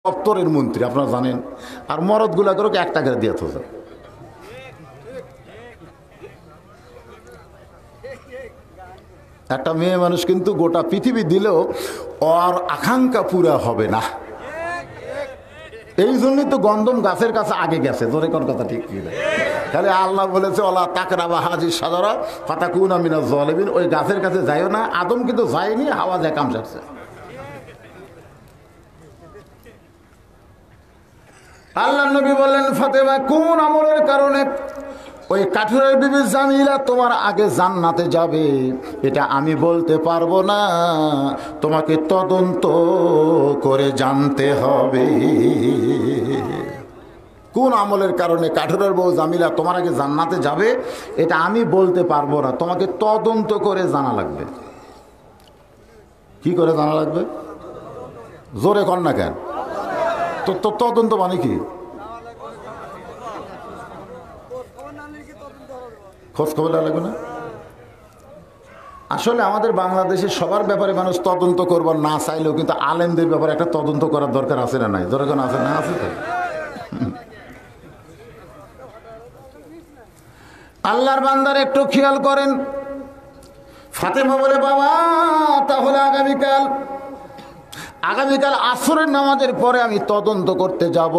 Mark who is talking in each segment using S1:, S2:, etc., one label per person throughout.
S1: দপ্তরের মন্ত্রী আপনারা জানেন, আর মরদ গুলা করে 1 টাকা দিয়ে থাকে। একটা মেয়ে মানুষ কিন্তু গোটা পৃথিবী দিলেও ওর আকাঙ্ক্ষা পুরা হবে না। এই জন্যই তো গন্ধম গাছের কাছে আগে গেছে। জোরে কোন কথা ঠিক কি না? খালি আল্লাহ বলেছে ওলা তাকরাবা হাজির সাজারা ফাতাকুনা মিনাজ জালিমিন, ওই গাছের কাছে যাইও না। আদম কিন্তু যায়নি, হাওয়া যায় কাম সারছে। আল্লাহ নবী বললেন, ফাতেমা কোন আমলের কারণে ওই কাঠুরের বিবি জামিলা তোমার আগে জান্নাতে যাবে এটা আমি বলতে পারবো না, তোমাকে তদন্ত করে জানতে হবে। কোন আমলের কারণে কাঠুরের বউ জামিলা তোমার আগে জান্নাতে যাবে এটা আমি বলতে পারবো না, তোমাকে তদন্ত করে জানা লাগবে। কি করে জানা লাগবে? জোরে কর না কেন? তো তদন্ত মানে কি? খোঁজ খবর লাগবে না? আসলে আমাদের বাংলাদেশের সবার ব্যাপারে মানুষ তদন্ত করবার না চাইলেও কিন্তু আলেমদের ব্যাপারে একটা তদন্ত করার দরকার আছে না নাই? দরকার আছে না? আছে তো। আল্লাহর বান্দার একটু খেয়াল করেন। ফাতেমা বলে, বাবা তাহলে আগামীকাল আসরের নামাজের পরে আমি তদন্ত করতে যাব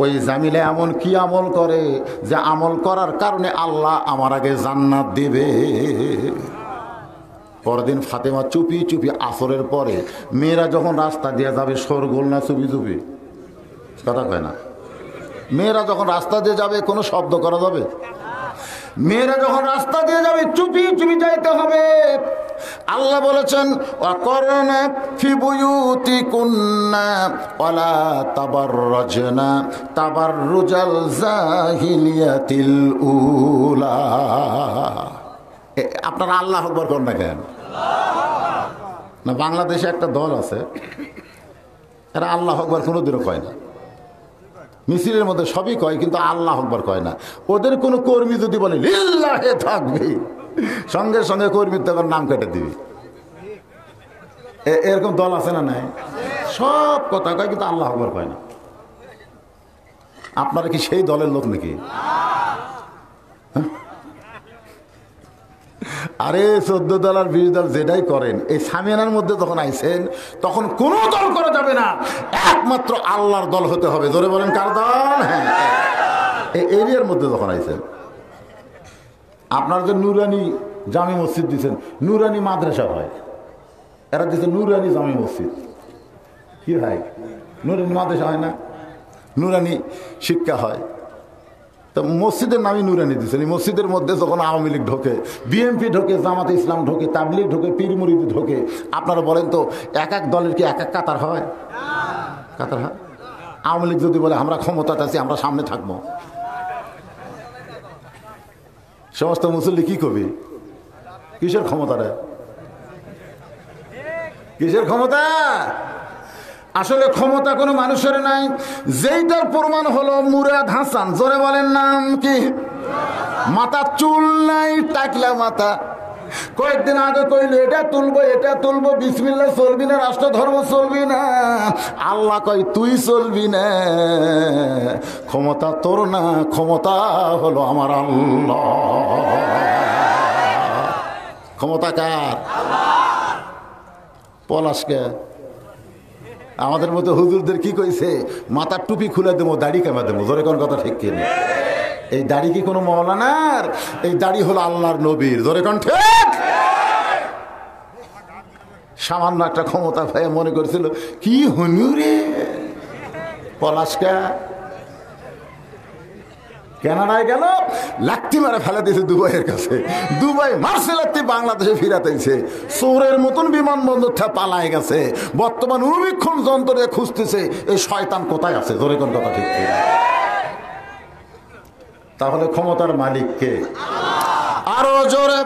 S1: ওই জামিলা এমন কি আমল করে যে আমল করার কারণে আল্লাহ আমার আগে জান্নাত দিবে। পরদিন ফাতেমা চুপি চুপি আসরের পরে মেয়েরা যখন রাস্তা দিয়ে যাবে, শোরগোল না চুপি চুপি? কথা কয় না? মেয়েরা যখন রাস্তা দিয়ে যাবে কোনো শব্দ করা যাবে? মেয়েরা যখন রাস্তা দিয়ে যাবে চুপি চুপি যাইতে হবে। আল্লাহ বলেছেন, ওয়াকরনা ফি বুয়ুতিকুন্না ওয়ালা তাবাররাজনা তাবাররুজাল জাহিলিয়াতিল উলা। আপনারা আল্লাহু আকবার কোন না কেন? না, বাংলাদেশে একটা দল আছে এরা আল্লাহু আকবার কোনোদিনও কয় না। মিছিলের মধ্যে সবই কয় কিন্তু আল্লাহু আকবার কয় না। ওদের কোনো কর্মী যদি বলে লিল্লাহে তাকবীর, সঙ্গে সঙ্গে কর্মীর তখন নাম কেটে দিবি। এরকম দল আছে না নাই? সব কথা কয় কিন্তু আল্লাহু আকবার কয় না। আপনারা কি সেই দলের লোক নাকি? আরে 14 দল আর 20 দল যেটাই করেন, এই সামিয়ানার মধ্যে যখন আইছেন তখন কোনো দল করা যাবে না, একমাত্র আল্লাহর দল হতে হবে। ধরে বলেন কার দল? হ্যাঁ, এই এরিয়ার মধ্যে যখন আইছেন। আপনার যে নুরানি জামি মসজিদ দিচ্ছেন, নুরানি মাদ্রাসা হয়, এরা দিচ্ছে নুরানি জামি মসজিদ। কি হয়? নুরানি মাদ্রাসা হয় না? নুরানি শিক্ষা হয়। তো মসজিদের নামই নুরানি দিচ্ছেন। এই মসজিদের মধ্যে যখন আওয়ামী লীগ ঢোকে, বিএনপি ঢোকে, জামাতে ইসলাম ঢোকে, তাবলিগ ঢোকে, পীর মুরিদ ঢোকে, আপনারা বলেন তো এক এক দলের কি এক এক কাতার হয়? কাতার হয়? আওয়ামী লীগ যদি বলে আমরা ক্ষমতাতে আছি, আমরা সামনে থাকবো, সমস্ত মুসল্লি কি কবি? কিসের ক্ষমতা রে? কিসের ক্ষমতা? আসলে ক্ষমতা কোনো মানুষের নাই। যেইটার প্রমাণ হলো মুরাদ হাসান। জোরে বলেন নাম কি? মাথা চুল নাই, টাকলা মাথা। কয়েকদিন আগে কইলে এটা তুলবো, বিসমিল্লাহ চলবি না, রাষ্ট্র ধর্ম চলবি না। আল্লাহ কয় তুই চলবি না, ক্ষমতা তোর না, ক্ষমতা হলো আমার আল্লাহ। ক্ষমতা কার? পলাশকে। আমাদের মতো হুজুরদের কি কইছে? মাথার টুপি খুলে দেবো, দাড়ি কামা দেবো। জোরে কোন কথা ঠিক কিনা? এই দাড়ি কি কোনো মওলানার? এই দাড়ি হলো আল্লাহর নবীর। জোরে কোন ঠিক? সামান্য একটা ক্ষমতা ভাই মনে করেছিল কি হুনুরে পলাশকা কানাডায় গেল, লাত্তি মারা ফেলা দিয়েছে দুবাইয়ের কাছে। দুবাই মারছে লাত্তি, বাংলাদেশে ফিরাতেছে। চোরের মতন বিমানবন্দর থেকে পালায় গেছে। বর্তমান অনুবীক্ষণ যন্ত্রে খুঁজতেছে এই শয়তান কোথায় আছে। জোরে কোন কথা ঠিক কিনা? তাহলে ক্ষমতার মালিক কে? আরো জোরে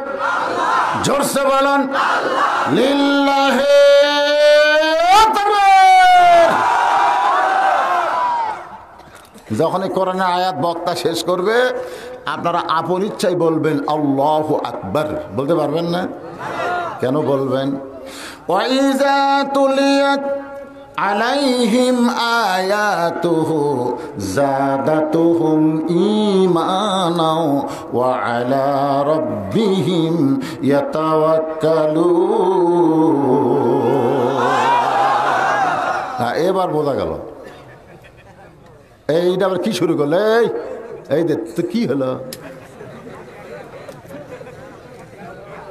S1: জোরসে বলেন লিল্লাহে তাকবীর। যখন কোরআনের আয়াত বক্তা শেষ করবে আপনারা আপন ইচ্ছায় বলবেন আল্লাহু আকবার। বলতে পারবেন না? কেন বলবেন? ওয়াইজা তুলিয়াত আলাইহিম আয়াতুহু জাদাতুহুম ঈমানাও ওয়া আলা রাব্বিহিম ইয়াতাওয়াক্কালুন। এবার বোঝা গেল। এইটা আবার কি শুরু করলে? এই তো কি হলো?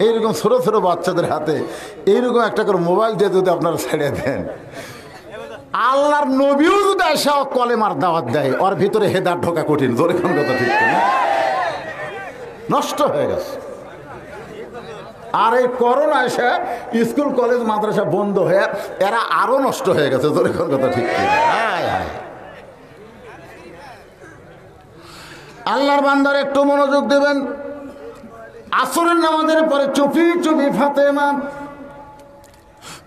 S1: এইরকম ছোট ছোট বাচ্চাদের হাতে এইরকম একটা করে মোবাইল দিয়ে যদি আপনারা ছেড়ে দেন, আল্লাহর নবীও যদি এসে কলেমার দাওয়াত দেয়, ওর ভিতরে হেদার ঢোকা কঠিন। জোরে কোন কথা ঠিক না? নষ্ট হয়ে গেছে। আর এই করোনা এসে স্কুল কলেজ মাদ্রাসা বন্ধ হয়ে এরা আরো নষ্ট হয়ে গেছে। জোরে কোন কথা ঠিক না? আল্লাহর বান্দার একটু মনোযোগ দেবেন। আসরের নামাজের পরে চুপি চুপি ফাতেমা,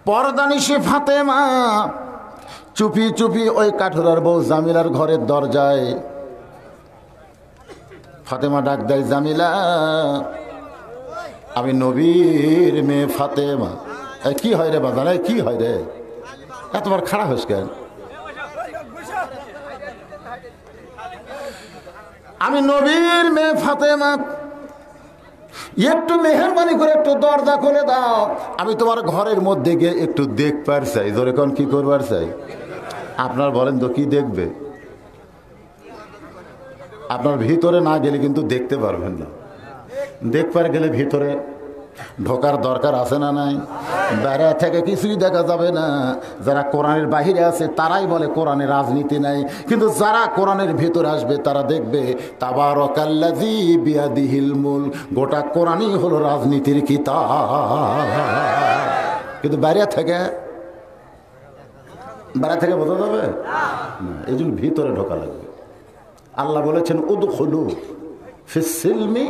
S1: পর্দানিশি ফাতেমা চুপি চুপি ওই কাঠুরার বউ জামিলার ঘরের দরজায় ফাতেমা ডাক দেয়, জামিলা, আমি নবীর মেয়ে ফাতেমা। কি হয় রে বাজান? কি হয় রে? এতবার খাড়া হইস কেন? আমি নবীর মেয়ে ফাতেমা, একটু মেহরবানি করে একটু দরজা খুলে দাও, আমি তোমার ঘরের মধ্যে গিয়ে একটু দেখবার চাই। ধরে কোন কি করবার চাই? আপনার বলেন তো কি দেখবে? আপনার ভিতরে না গেলে কিন্তু দেখতে পারবেন না। দেখবার গেলে ভিতরে ঢোকার দরকার আছে না নাই? বাইরে থেকে কিছুই দেখা যাবে না। যারা কোরআনের বাহিরে আছে তারাই বলে কোরআনে রাজনীতি নাই, কিন্তু যারা কোরআনের ভিতরে আসবে তারা দেখবে তাবারাকাল্লাযী বিয়াদিহিল মুলক, গোটা কোরআনই হলো রাজনীতির কিতাব। কিন্তু বাইরে থেকে বোঝা যাবে না, এই জন্য ভিতরে ঢোকা লাগবে। আল্লাহ বলেছেন উদখুলু ফিস সিলমি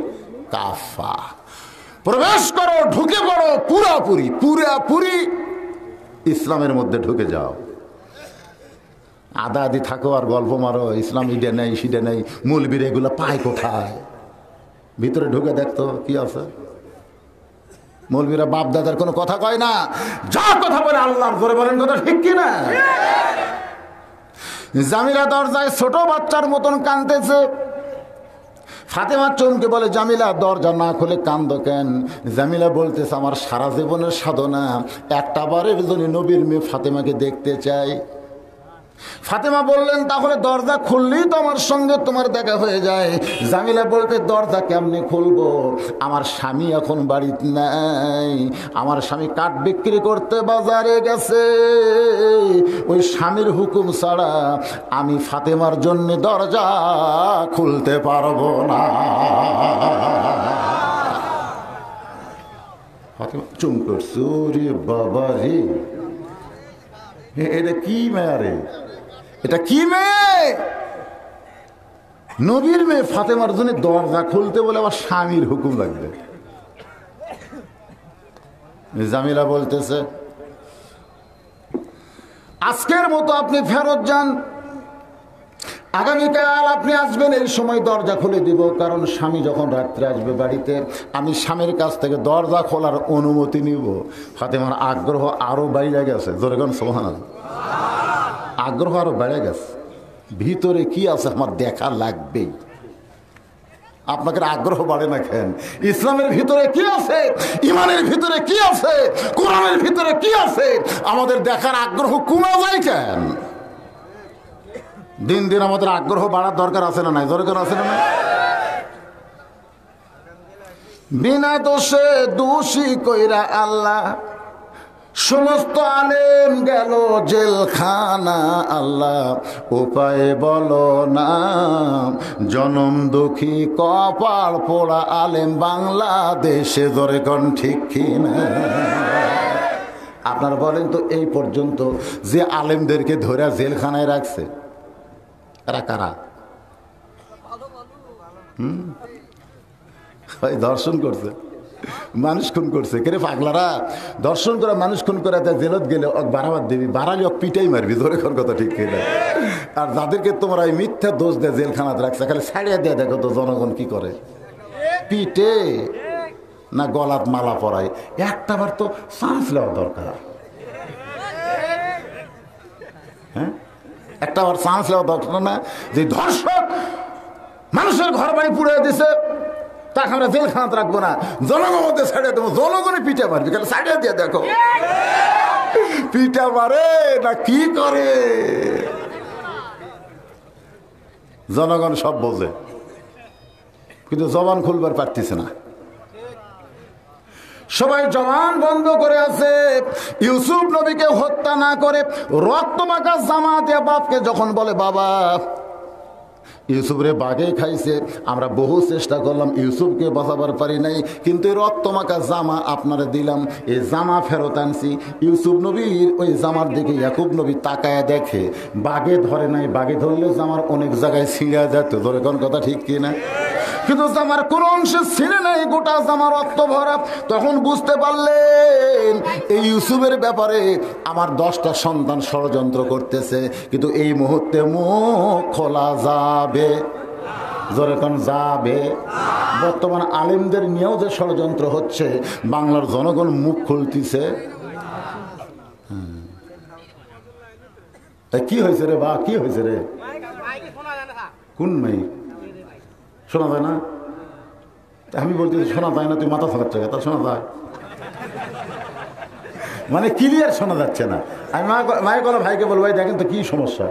S1: কাফা, প্রবেশ করো, ঢুকে পড়ো পুরাপুরি ইসলামের মধ্যে ঢুকে যাও। আদা আদি থাকো আর গল্প মারো, ইসলাম ইডে নেই সিডে নেই, মৌলবীর এগুলো পায় কোথায়? ভিতরে ঢুকে দেখতো কি আছে। মৌলবীরা বাপ দাদার কোনো কথা কয় না, যা কথা বলে আল্লাহর জোরে বলেন কথা ঠিক কিনা? জামিলা দরজায় ছোট বাচ্চার মতন কাঁদতেছে। ফাতেমা চমকে বলে, জামিলা, দরজা না খুলে কান্দো কেন? জামিলা বলতেছে, আমার সারা জীবনের সাধনা একটা বারের জন্য নবীর মেয়ে ফাতেমাকে দেখতে চাই। ফাতেমা বললেন, তাহলে দরজা খুললেই তো আমার সঙ্গে তোমার দেখা হয়ে যায়। জামিলা বলতে, দরজা কেমনে খুলবো? আমার স্বামী এখন বাড়িতে নাই, আমার স্বামী কাঠ বিক্রি করতে বাজারে গেছে। ওই স্বামীর হুকুম ছাড়া আমি ফাতেমার জন্য দরজা খুলতে পারবো না। ফাতেমা চুম করছে, ওরে বাবা রে, এটা কি মেয়ে রে? এটা কি মেয়ে? নবীর মেয়ে ফাতেমার জন্য দরজা খুলতে বলে আবার স্বামীর হুকুম লাগবে। জামিলা বলতেছে, আজকের মতো আপনি ফেরত যান, আগামীকাল আপনি আসবেন এই সময় দরজা খুলে দিব। কারণ স্বামী যখন রাত্রে আসবে বাড়িতে, আমি স্বামীর কাছ থেকে দরজা খোলার অনুমতি নিব। ফাতেমার আগ্রহ আরো বাইরে গেছে। জোরেগন সুবহানাল্লাহ, আগ্রহ আরো বেড়ে গেছে। ভিতরে কি আছে আমার দেখা লাগবেই। আপনাকে আগ্রহ বাড়ে না কেন? ইসলামের ভিতরে কি আছে, ইমানের ভিতরে কি আছে, কোরআনের ভিতরে কি আছে, আমাদের দেখার আগ্রহ কমে যায় কেন? দিন দিন আমাদের আগ্রহ বাড়ার দরকার আছে না নাই? দরকার আছে না নাই? বিনা দোষে দোষী কইরা আল্লাহ সমস্ত আলেম গেল জেলখানা। আল্লাহ উপায় বলো না, জনম দুঃখী কপাল পোড়া আলেম বাংলাদেশে। ধরে কোন ঠিক কিনা? আপনারা বলেন তো, এই পর্যন্ত যে আলেমদেরকে ধরে জেলখানায় রাখছে এরা কারা? দর্শন করছে, মানুষ খুন করছে। কেরে পাগলারা, দর্শন করে মানুষ খুন করে জেলত গেলে বাড়াবার দিবি, বাড়ালে পিটাই মারবি। ধরে কোন কথা ঠিক কিনা? আর যাদেরকে তোমরা এই মিথ্যা দোষ দেয় জেলখানাতে রাখছে, খালি ছাড়িয়ে দেয়, দেখো তো জনগণ কি করে, পিটে না গলাত মালা পরায়। একটাবার তো চান্স নেওয়া দরকার। হ্যাঁ, একটা আবার চান্স নেওয়া দরকার না যে ধর্ষক মানুষের ঘর বাড়ি পুড়ে দিছে, তাকে আমরা জেলখানাতে রাখবো না, জনগণের মধ্যে ছাড়িয়ে দেবো, জনগণই পিঠে মারবি, তাহলে ছাড়িয়ে দিয়ে দেখো পিঠা মারে না কি করে। জনগণ সব বোঝে, কিন্তু জবান খুলবার পারতেছে না। সবাই জবান বন্ধ করে আছে। ইউসুফ নবীকে হত্যা না করে রক্তমাখা জামা দিয়ে বাপকে যখন বলে, বাবা ইউসুফরে বাঘে খাইছে, আমরা বহু চেষ্টা করলাম ইউসুফকে বাঁচাবার পারি নাই, কিন্তু এই রক্তমাখা জামা আপনারা দিলাম, এই জামা ফেরত আনছি। ইউসুফ নবীর ওই জামার দিকে ইয়াকুব নবী তাকায় দেখে, বাঘে ধরে নাই, বাঘে ধরলে জামার অনেক জায়গায় ছিঁড়া যেত, ধরে কোন কথা ঠিক কিনা, কিন্তু জামার কোন অংশে ছিঁড়ে নাই, গোটা জামা রক্ত ভরা। তখন বুঝতে পারলেন এই ইউসুফের ব্যাপারে আমার 10টা সন্তান ষড়যন্ত্র করতেছে, কিন্তু এই মুহূর্তে মুখ খোলা যাবে, জোরে কোন যাবে। বর্তমান আলেমদের নিয়েও যে ষড়যন্ত্র হচ্ছে, বাংলার জনগণ মুখ খুলতেছে। কি হয়েছে রে বা, কি হয়েছে রে, কোন মাই শোনা যায় না? আমি বলতে শোনা যায় না, তুই মাথা ফাঁকাচ্ছে, তা শোনা যায় মানে ক্লিয়ার শোনা যাচ্ছে না। আমি মায়ের কোনো ভাইকে বলবো, ভাই দেখেন তো কি সমস্যা,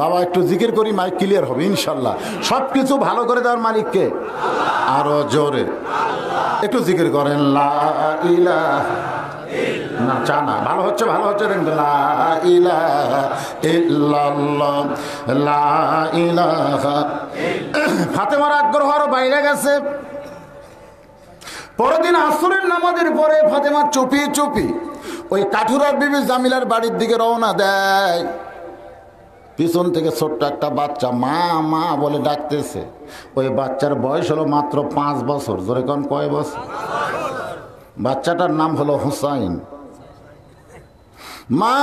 S1: বাবা একটু জিকির করি, মাইক ক্লিয়ার হবে ইনশাল্লাহ। সবকিছু ভালো করে দেওয়ার মালিককে, আরো জোরে একটু জিকির করেন, লা ইলাহা না চা না, ভালো হচ্ছে ভালো হচ্ছে, লা ইলাহা ইল্লাল্লাহ, লা ইলাহা। ফাতেমার আগ্রহ আরো বাইরে গেছে। পরের দিন আসরের নামাজের পরে ফাতেমা চুপি চুপি ওই কাঠুরার বিবি জামিলার বাড়ির দিকে রওনা দেয়। পিছন থেকে ছোট্ট একটা বাচ্চা মা মা বলে ডাকতেছে। ওই বাচ্চার বয়স হলো মাত্র 5 বছর। জোরে কোন কয় বছর? বাচ্চাটার নাম হলো হুসাইন। মা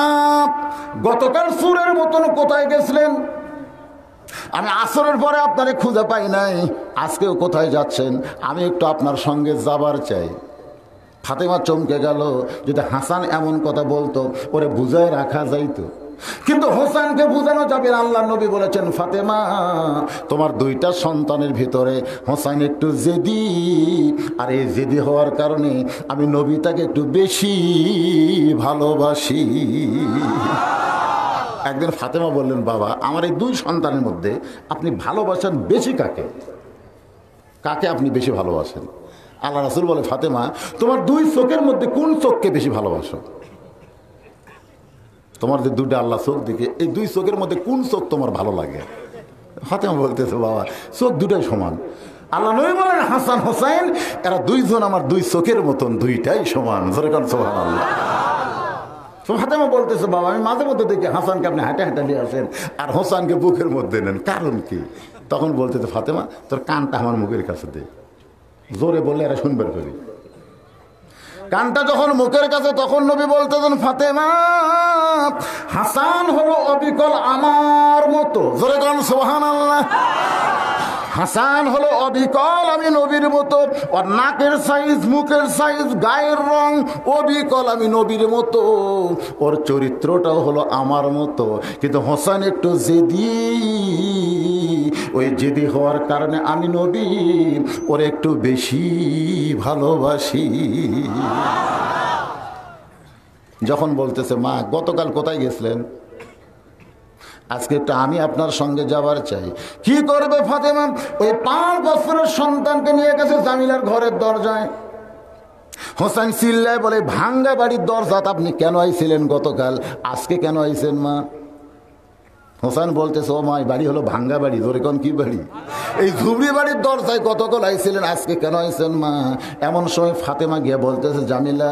S1: গতকাল সুরের মতন কোথায় গেছিলেন? আমি আসরের পরে আপনারে খুঁজে পাই নাই, আজকেও কোথায় যাচ্ছেন? আমি একটু আপনার সঙ্গে যাবার চাই। ফাতেমা চমকে গেল। যদি হাসান এমন কথা বলতো ওরে বুঝায় রাখা যাইতো, কিন্তু হোসেনকে বুঝানো যাবে না। আল্লাহ নবী বলেছেন, ফাতেমা তোমার 2টা সন্তানের ভিতরে হোসেন একটু জেদি, আর এই জেদি হওয়ার কারণে আমি নবী তাকে একটু বেশি ভালোবাসি। একদিন ফাতেমা বললেন, বাবা আমার এই 2 সন্তানের মধ্যে আপনি ভালোবাসেন বেশি কাকে? কাকে আপনি বেশি ভালোবাসেন? আল্লাহ রাসূল বলে, ফাতেমা তোমার 2 চোখের মধ্যে কোন চোখকে বেশি ভালোবাসো? তোমার যে 2টা আল্লাহ চোখ দিকে, এই 2 চোখের মধ্যে কোন চোখ তোমার ভালো লাগে? ফাতেমা বলতেছে, বাবা চোখ 2টাই সমান। আল্লাহ নবী বলেন, হাসান হোসেন এরা 2 জন আমার 2 চোখের মতন, 2টাই সমান। সুবহানাল্লাহ। ফাতেমা বলতেছে, বাবা আমি মাঝে মধ্যে দেখি হাসানকে আপনি হাঁটা হাঁটা দিয়ে আসেন আর হোসেনকে বুকের মধ্যে নেন, কারণ কি? তখন বলতেছে, ফাতেমা তোর কানটা আমার মুখের কাছে দে। জোরে বললে এরা শুনবার করি। কানটা যখন মুখের কাছে, তখন নবী বলতেছেন, ফাতেমা হাসান হলো অবিকল আমার মতো। জোরে বলেন সুবহানাল্লাহ। হাসান হলো অবিকল আমি নবীর মতো। ওর নাকের সাইজ, মুখের সাইজ, গায়ের রং অবিকল আমি নবীর মতো। ওর চরিত্রটাও হলো আমার মতো, কিন্তু হোসেন একটু জেদি। ওই জেদি হওয়ার কারণে আমি নবী ওর একটু বেশি ভালোবাসি। যখন বলতেছে, মা গতকাল কোথায় গেছিলেন? আজকে একটু আমি আপনার সঙ্গে যাবার চাই। কি করবে ফাতেমা? ওই 5 বছরের সন্তানকে নিয়ে গেছে জামিলার ঘরের দরজায়। হোসেন চিল্লায় বলে, ভাঙ্গা বাড়ির দরজাত আপনি কেন আইছিলেন গতকাল, আজকে কেন আইছেন মা? হোসেন বলতেছে, ও মা বাড়ি হলো ভাঙ্গা বাড়ি। ধরে কোন কি বাড়ি? এই ঝুবড়ি বাড়ির দরজায় গতকাল আইছিলেন, আজকে কেন আইছেন মা? এমন সময় ফাতেমা গিয়ে বলতেছে, জামিলা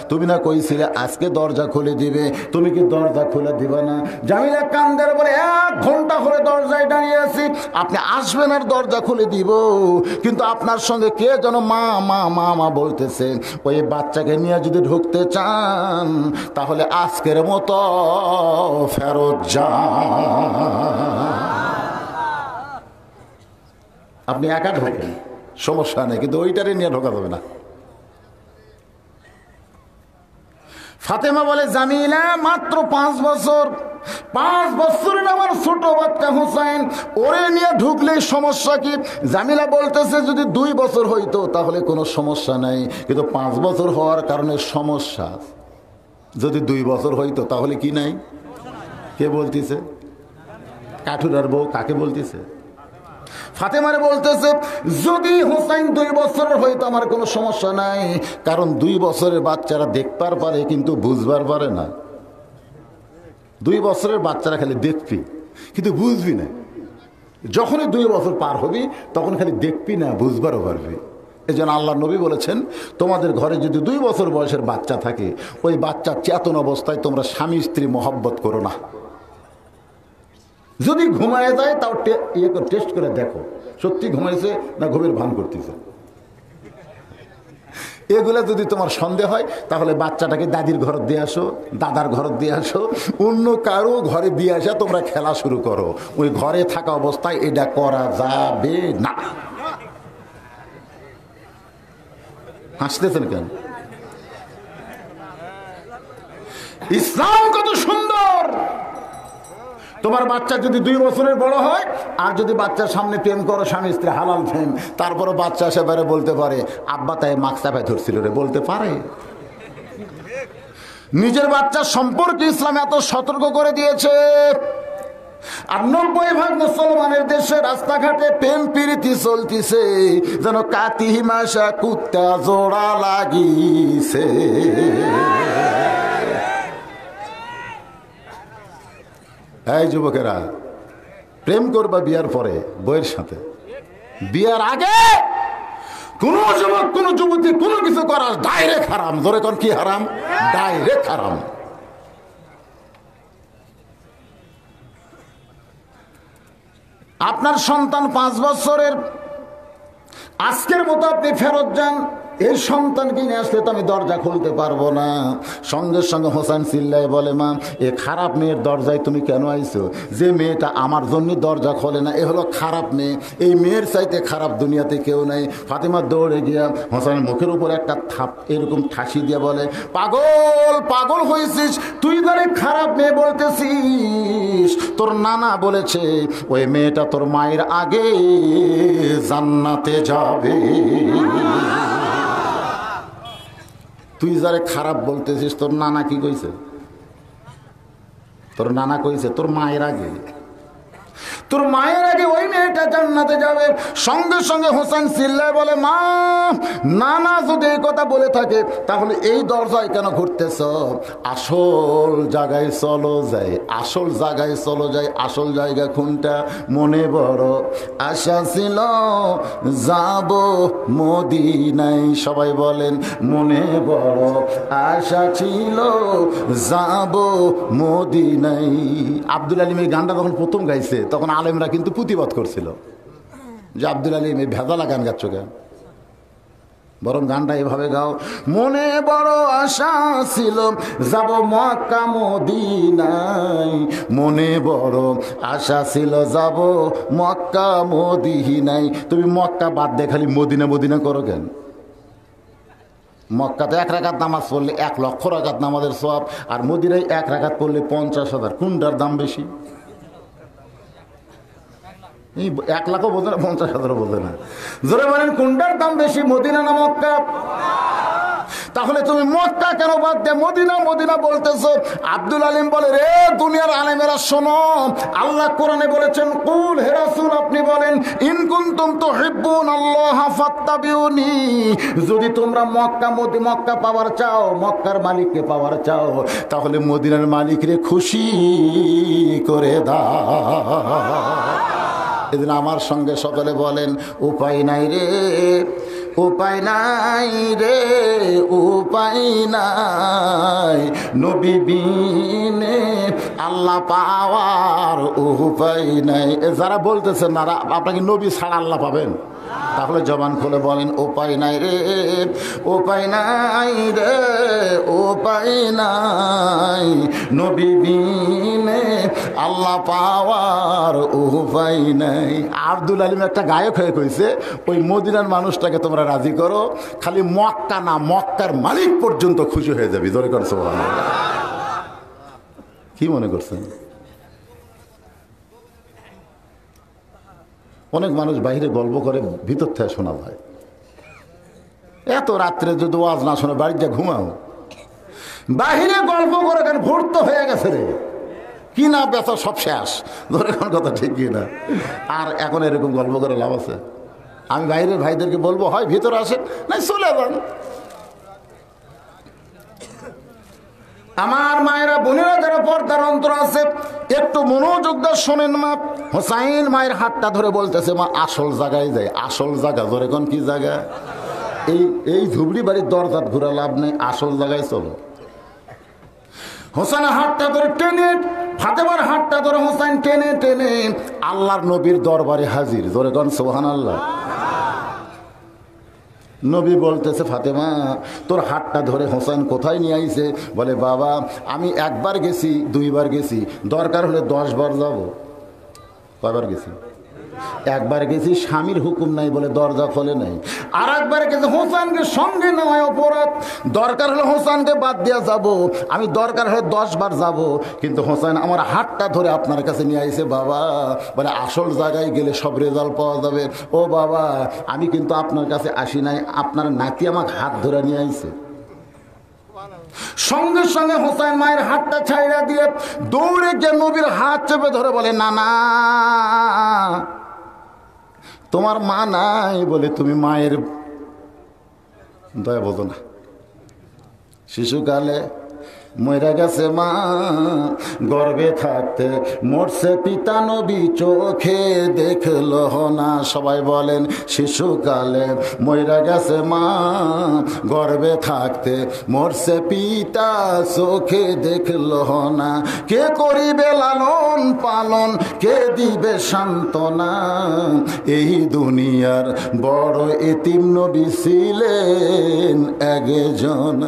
S1: তুমি না কইছিলে আজকে দরজা খুলে দিবে, তুমি কি দরজা খুলে দিবে না? জামিলা কান্দের বলে, 1 ঘন্টা হলে দরজায় দাঁড়িয়ে আছি, আপনি আসবেন আর দরজা খুলে দিব, কিন্তু আপনার সঙ্গে কে যেন মা মা মা মা বলতেছে। ওই বাচ্চাকে নিয়ে যদি ঢুকতে চান তাহলে আজকের মতো ফেরত যান। আপনি একা ঢোকেন, সমস্যা নেই, কিন্তু ওইটারে নিয়ে ঢোকা যাবে না। ফাতেমা বলে জামিলা মাত্র 5 বছর, 5 বছরের আমার ছোট বাচ্চা হুসাইন, ওরে নিয়ে ঢুকলে সমস্যা কি? জামিলা বলতেছে যদি 2 বছর হইতো তাহলে কোনো সমস্যা নাই, কিন্তু 5 বছর হওয়ার কারণে সমস্যা। যদি 2 বছর হইতো তাহলে কি নাই? কে বলতেছে? কাঠুরার বউ কাকে বলতেছে? ফাতেমারে বলতেছে যদি হুসাইন 2 বছরের হইতো আমার কোনো সমস্যা নাই, কারণ 2 বছরের বাচ্চারা দেখবার পারে কিন্তু বুঝবার পারে না। 2 বছরের বাচ্চারা খালি দেখবি কিন্তু বুঝবি না। যখনই 2 বছর পার হবি তখন খালি দেখবি না, বুঝবারও পারবি। এই জন্য আল্লাহ নবী বলেছেন তোমাদের ঘরে যদি 2 বছর বয়সের বাচ্চা থাকে, ওই বাচ্চা চেতন অবস্থায় তোমরা স্বামী স্ত্রী মহব্বত করো না। যদি ঘুমায় যায় তাও টেস্ট করে দেখো সত্যি ঘুমাইছে না ঘুমের ভান করতেছে। এগুলা যদি তোমার সন্দেহ হয় তাহলে বাচ্চাটাকে দাদির ঘর দিয়ে আসো, দাদার ঘর দিয়ে আসো, অন্য কারো ঘরে দিয়ে আসা তোমরা খেলা শুরু করো। ওই ঘরে থাকা অবস্থায় এটা করা যাবে না। হাসতেছেন কেন? ইসলাম কত সুন্দর! তোমার বাচ্চা যদি 2 বছরের বড় হয় আর যদি বাচ্চার সামনে প্রেম করো, স্বামী স্ত্রী হালাল প্রেম, তারপরে বাচ্চা সেবারে বলতে পারে আব্বা তাই মাস্ক চাপায় ধরছিল রে, বলতে পারে। নিজের বাচ্চার সম্পর্কে ইসলাম এত সতর্ক করে দিয়েছে। আর 90% মুসলমানের দেশে রাস্তাঘাটে প্রেম প্রীতি চলতিছে যেন কাতি মাসা কুত্তা জোড়া লাগিছে। এই যুবকেরা, প্রেম করবা বিয়ার পরে বইয়ের সাথে, বিয়ার আগে কোন যুবক কোন যুবতী কোনো কিছু করা ডাইরেক্ট হারাম। ধরে কোন কি হারাম? ডাইরেক্ট হারাম। আপনার সন্তান 5 বছরের, আজকের মতো আপনি ফেরত যান, এই সন্তানকে নিয়ে আসলে তো আমি দরজা খুলতে পারবো না। সঙ্গে সঙ্গে হোসেন চিল্লায় বলে মা এ খারাপ মেয়ের দরজায় তুমি কেন আইছো? যে মেয়েটা আমার জন্য দরজা খোলে না এ হলো খারাপ মেয়ে, এই মেয়ের চাইতে খারাপ দুনিয়াতে কেউ নাই। ফাতেমা দৌড়ে গিয়া হোসেনের মুখের উপর একটা থাপ এরকম ঠাসি দিয়ে বলে পাগল পাগল হয়েছিস তুই, তাহলে খারাপ মেয়ে বলতেছিস? তোর নানা বলেছে ওই মেয়েটা তোর মায়ের আগে জান্নাতে যাবে। তুই যারে খারাপ বলতেছিস তোর নানা কি কইছে? তোর নানা কইছে তোর মায়ের আগে, তোর মায়ের আগে ওই মেয়েটা জান্নাতে যাবে। সঙ্গে সঙ্গে হোসেন চিল্লায় বলে মা, নানা যদি এই কথা বলে থাকে তাহলে এই দরজায় কেন ঘুরতেছ? আসল জায়গায় চলো যাই, আসল জায়গায় চলো যাই। আসল জায়গা কোনটা? মনে বড় আশা ছিল যাব মদিনায়। সবাই বলেন মনে বড় আশা ছিল যাব মদিনায়। আব্দুল আলিম এই গানটা যখন প্রথম গাইছে তখন আলেমরা কিন্তু প্রতিবাদ করছিল যে আব্দুল আলিম এই ভেজালা গান গাচ্ছ কেন, বরং গানটা এভাবে গাও মনে বড় আশা ছিল যাব মক্কা মদিনায়, মনে বড় আশা ছিল যাব মক্কা মদিনায়। তুমি মক্কা বাদ দিয়ে খালি মদিনা মদিনা করো কেন? মক্কাতে 1 রাকাত নামাজ পড়লে 1 লক্ষ রাকাত নামাজের সওয়াব, আর মদিনায় 1 রাকাত পড়লে 50,000। কোনটার দাম বেশি? 1 লাখও বোঝে না, 50,000ও বোঝে না। জোরে বলেন কোনটার দাম বেশি, মদিনা না মক্কা? তাহলে তুমি মক্কা কেন বাদ দিয়ে মদিনা মদিনা বলতেছো? আব্দুল আলিম বলে রে দুনিয়ার আলেমেরা শোনো, আল্লাহ কোরআনে বলেছেন কুল হে রাসূল আপনি বলেন ইন কুনতুম তুহিব্বুনাল্লাহ ফাত্তাবিউনি, যদি তোমরা মক্কা পাওয়ার চাও, মক্কার মালিককে পাওয়ার চাও, তাহলে মদিনার মালিকরে খুশি করে দাও। এদিন আমার সঙ্গে সকলে বলেন উপায় নাই রে, উপায় নাই রে, উপায় নাই, নবী বিনে আল্লাহ পাওয়ার উপায় নাই। যারা বলতেছেন না আপনাকে নবী ছাড়া আল্লাহ পাবেন, তাহলে জবান খুলে বলেন উপায় নাই রে, উপায় নাই রে, উপায় নাই, নবী বিনে আল্লাহ পাওয়ার উপায় নাই। আব্দুল আলিম একটা গায়ক হয়ে কইছে ওই মদিনার মানুষটাকে তোমরা আল্লাহরা রাজি করো, খালি মক্কা না মক্কার মালিক পর্যন্ত খুশি হয়ে যাবি। ধরে কর সুবহানাল্লাহ। কি মনে করছেন? অনেক মানুষ বাইরে গল্প করে, ভিতর থেকে শোনা যায়। এত রাত্রে যদি ওয়াজ না শোনে বাড়িতে ঘুমাও, বাহিরে গল্প করে কেন ভোর তো হয়ে গেছে রে, কি না বেচা সব শেষ। ধরে কোন কথা ঠিক কি না? আর এখন এরকম গল্প করে লাভ আছে? আমি বাইরের ভাইদেরকে বলবো, হয় ভিতরে আসেন, না চলে যান। আমার মায়েরা বোনেরা যারা পর্দার অন্তর আছে, একটু মনোযোগ দিয়ে শোনেন। মা হোসাইন মায়ের হাতটা ধরে বলতেছে, মা আসল জায়গায় যায়। আসল জায়গা ধরে কোন কি জায়গা? এই ধুবড়ি বাড়ির দরজাত ঘুরা লাভ নেই, আসল জায়গায় চলো। হোসেনের হাতটা ধরে টেনে, ফাতেমার হাতটা ধরে হোসেন টেনে টেনে আল্লাহর নবীর দরবারে হাজির। ধরে কোন সুবহানাল্লাহ। নবী বলতেছে, ফাতেমা তোর হাতটা ধরে হোসেন কোথায় নিয়ে আইছে? বলে, বাবা আমি একবার গেছি, দুইবার গেছি, দরকার হলে 10 বার যাব। কয়বার গেছি? একবার গেছি, স্বামীর হুকুম নাই বলে দরজা খোলে নাই। আর একবার গেছি, হোসেনকে সঙ্গে নেওয়ায় অপরাধ, দরকার হলে হোসেনকে বাদ দিয়া যাব, আমি দরকার হলে 10 বার যাব, কিন্তু হোসেন আমার হাতটা ধরে আপনার কাছে নিয়ে আইছে। বাবা বলে, আসল জায়গায় গেলে সব রেজাল্ট পাওয়া যাবে। ও বাবা, আমি কিন্তু আপনার কাছে আসি নাই, আপনার নাতি আমাকে হাত ধরে নিয়ে আইছে। সঙ্গে সঙ্গে হোসেন মায়ের হাতটা ছাইড়া দিয়ে দৌড়ে গিয়ে নবীর হাত চেপে ধরে বলে, না না তোমার মা নাই বলে তুমি মায়ের দয়া বোঝো না। শিশুকালে মরে গেছে মা, গর্ভে থাকতে মরছে পিতা, নবী চোখে দেখলো না। সবাই বলেন, শিশুকালে মরে গেছে মা, গর্ভে থাকতে মরছে পিতা, চোখে দেখলো না। কে করিবে লালন পালন, কে দিবে সান্ত্বনা, এই দুনিয়ার বড় এতিম নবী ছিলেন একজন।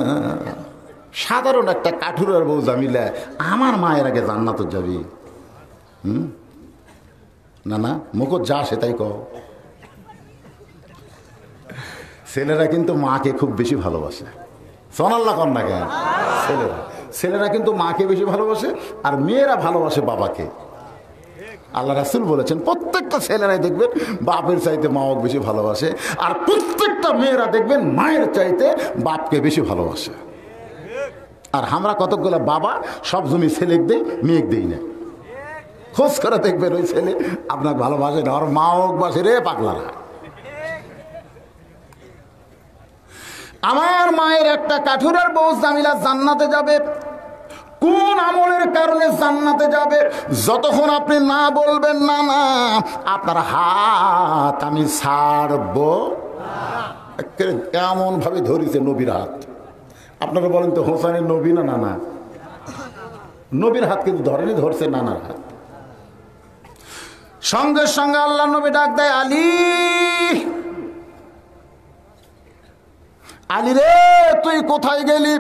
S1: সাধারণ একটা কাঠুরার বউ জামিলা আমার মায়ের আগে জান্নাতে যাবি? না না, মুখত যা সেটাই কও। ছেলেরা কিন্তু মাকে খুব বেশি ভালোবাসে। সোনাল্লাহ কর না কেন? ছেলেরা কিন্তু মাকে বেশি ভালোবাসে, আর মেয়েরা ভালোবাসে বাবাকে। আল্লাহ রাসূল বলেছেন, প্রত্যেকটা ছেলেরাই দেখবেন বাপের চাইতে মাও বেশি ভালোবাসে, আর প্রত্যেকটা মেয়েরা দেখবেন মায়ের চাইতে বাপকে বেশি ভালোবাসে। আর আমরা কতগুলো বাবা সব জমি ছেলে দেই, মেয়ে দেই না। খোঁজ করে দেখবেন ওই ছেলে আপনাকে ভালোবাসে না, আর মা হোক বাসে রে পাগলারা। আমার মায়ের একটা কাঠুরার বউ জামিলা জান্নাতে যাবে। কোন আমলের কারণে জান্নাতে যাবে? যতক্ষণ আপনি না বলবেন না না আপনার হাত আমি ছাড়বো, এমন ভাবে ধরেছে নবীর হাত। আপনারা বলেন তো, হোসেনের নবী না নানা? নবীর হাত কিন্তু ধরেনি, ধরছে নানার হাত। সঙ্গে সঙ্গে আল্লাহ নবী ডাক দেয়, আলী, আলী রে তুই কোথায় গেলি?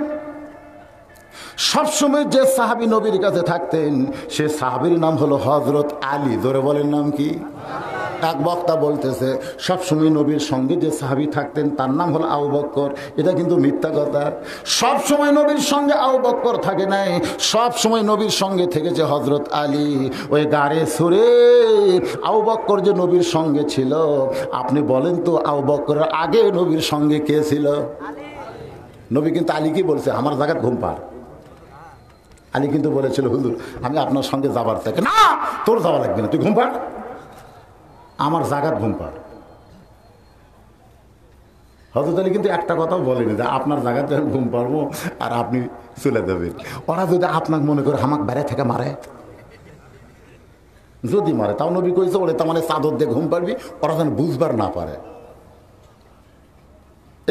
S1: সবসময় যে সাহাবী নবীর কাছে থাকতেন সে সাহাবীর নাম হলো হযরত আলী। ধরে বলেন নাম কি? এক বক্তা বলতেছে, সবসময় নবীর সঙ্গে যে সাহাবী থাকতেন তার নাম হলো আবু বকর। এটা কিন্তু মিথ্যা কথা। সবসময় নবীর সঙ্গে আবু বকর থাকে নাই, সবসময় নবীর সঙ্গে থেকেছে হযরত আলী। ওই গাড়ে সুরে আবু বকর যে নবীর সঙ্গে ছিল, আপনি বলেন তো আবু বকরের আগে নবীর সঙ্গে কে ছিল? নবী কিন্তু আলীকে বলছে, আমার জায়গায় ঘুম পাড়। আলী কিন্তু বলেছিল, হুজুর আমি আপনার সঙ্গে যাবার চাই। না, তোর যাওয়া লাগবে না, তুই ঘুম পাড়, আমার জাগাত ঘুম পাড়। হযরত আলী কিন্তু একটা কথাও বলেনি যে আপনার জায়গাতে আমি ঘুম পাড়বো আর আপনি চলে যাবেন। ওরা যদি আপনাকে মনে করে আমাকে বেড়ে থেকে মারে, যদি মারে তাও নবী কইছে ওরে তার মানে চাদর দিয়ে ঘুম পাড়বি, ওরা যেন বুঝবার না পারে।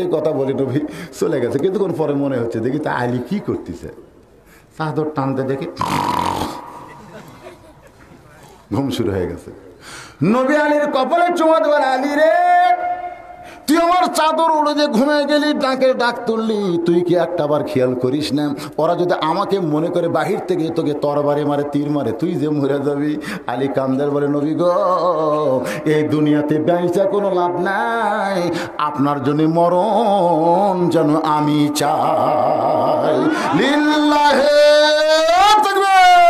S1: এই কথা বলে নবী চলে গেছে। কিছুক্ষণ পরে মনে হচ্ছে দেখি তা আলী কি করতেছে, চাদর টানতে দেখি ঘুম শুরু হয়ে গেছে। নবী আলীর কপালে চুমা দেবার, আলী রে তুই আমার চাদর উড়ে যে ঘুমিয়ে গেলি, ডাকের ডাক তুললি, তুই কি একটা বার খেয়াল করিস না ওরা যদি আমাকে মনে করে বাহির থেকে তোকে তরবারি মারে, তীর মারে, তুই যে মরে যাবি। আলী কামদার বলে, নবী গো, এই দুনিয়াতে বেঁচে কোনো লাভ নাই, আপনার জন্য মরণ যেন আমি চাই। লিল্লাহে তাকবীর।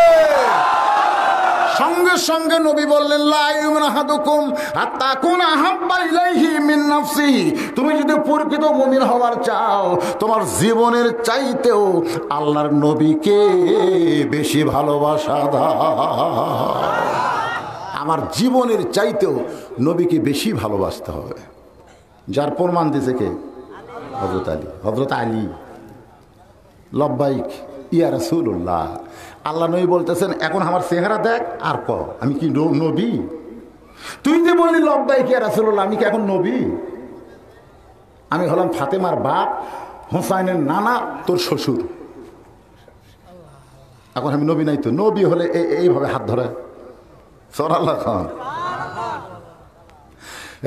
S1: সঙ্গে সঙ্গে নবী বললেন, লা ইউমিনু আহাদুকুম হাত্তা কুনা আহাব্বা ইলাইহি মিন নাফসিহি। তুমি যদি প্রকৃত মুমিন হওয়ার চাও, তোমার জীবনের চাইতেও আল্লাহর নবীকে বেশি ভালোবাসা দাও। আমার জীবনের চাইতেও নবীকে বেশি ভালোবাসতে হবে। যার প্রমাণ দিয়েছে কে? হযরত আলী। হযরত আলী, লব্বাইক ইয়া রাসূলুল্লাহ। আল্লাহ নবী বলতেছেন, এখন আমার চেহারা দেখ আর ক আমি কি নবী? তুই যে বললি লব্বাইক ইয়া রাসূলুল্লাহ, আমি কি এখন নবী? আমি হলাম ফাতেমার বাপ, হোসাইনের নানা, তোর শ্বশুর। এখন আমি নবী নাই তো? নবী হলে এইভাবে হাত ধরে সরাল্লাহ খান।